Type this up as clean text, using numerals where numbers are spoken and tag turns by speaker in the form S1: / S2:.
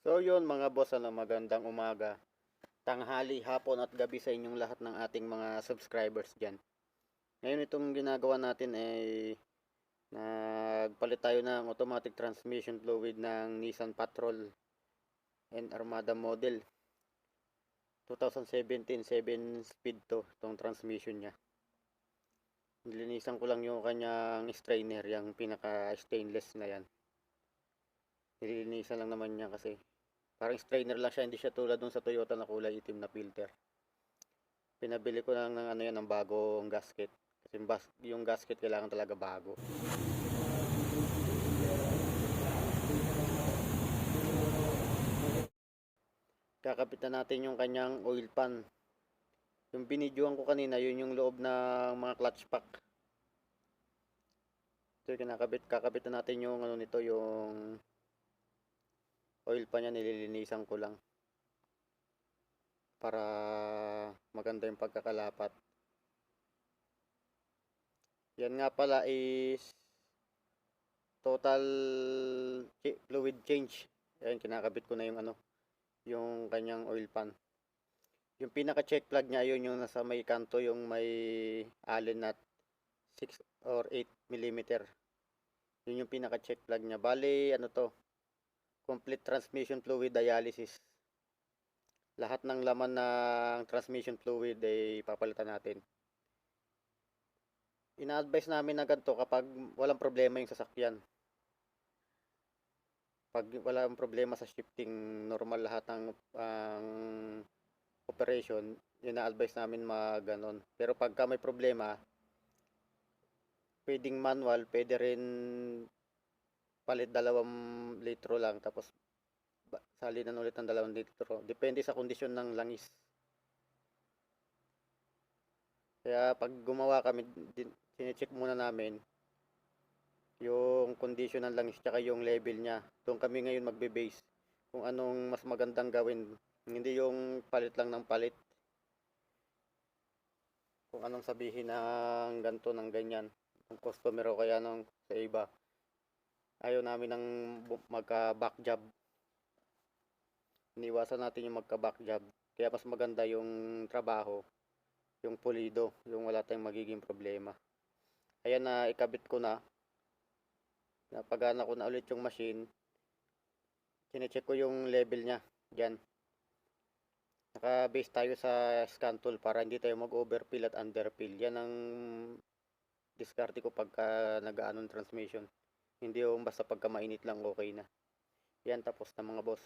S1: So yun mga boss, magandang umaga, tanghali, hapon at gabi sa inyong lahat ng ating mga subscribers dyan. Ngayon itong ginagawa natin ay nagpalit tayo ng automatic transmission fluid ng Nissan Patrol and Armada model 2017, 7 speed to itong transmission nya. Nilinisan ko lang yung kanyang strainer, yung pinaka stainless na yan. Nilinisan lang naman niya kasi parang strainer lang siya, hindi siya tulad dun sa Toyota na kulay itim na filter. Pinabili ko lang ng yan, ng bagong gasket. Kasi yung gasket kailangan talaga bago. Kakapitan natin yung kanyang oil pan. Yung binidyoan ko kanina, yun yung loob ng mga clutch pack. So kakapitan natin yung nito, yung oil pan niya, nililinisan ko lang para maganda yung pagkakalapat. Yan nga pala is total fluid change. Ayan, kinakabit ko na yung yung kanyang oil pan. Yung pinaka check plug niya, yun yung nasa may kanto, yung may allen nut 6 or 8 mm. Yun yung pinaka check plug niya. Bali to, complete transmission fluid dialysis. Lahat ng laman ng transmission fluid ay papalitan natin. Ina-advise namin na ganito kapag walang problema yung sasakyan. Pag walang problema sa shifting, normal lahat ng operation, ina-advise namin ganon. Pero pagka may problema, pwedeng manual, pwede rin palit 2 litro lang, tapos salinan ulit ng 2 litro. Depende sa kondisyon ng langis. Kaya pag gumawa kami, sinecheck muna namin yung condition ng langis tsaka yung level niya. Doon kami ngayon magbe-base kung anong mas magandang gawin. Hindi yung palit lang ng palit. Kung anong sabihin ng ganto ng ganyan. Ng customer o kaya ng sa iba. Ayaw namin ng magka-back job. Iniwasan natin yung magka-back job. Kaya mas maganda yung trabaho, yung pulido, yung wala tayong magiging problema. Ayan, na ikabit ko na. Napagana ko na ulit yung machine. Sinecheck ko yung level nya. Diyan. Naka-base tayo sa scan tool para hindi tayo mag-overfill at underfill. Yan ang diskarte ko pagka nag-aanon transmission. Hindi yung basta pagka mainit lang okay na. Yan, tapos na mga boss.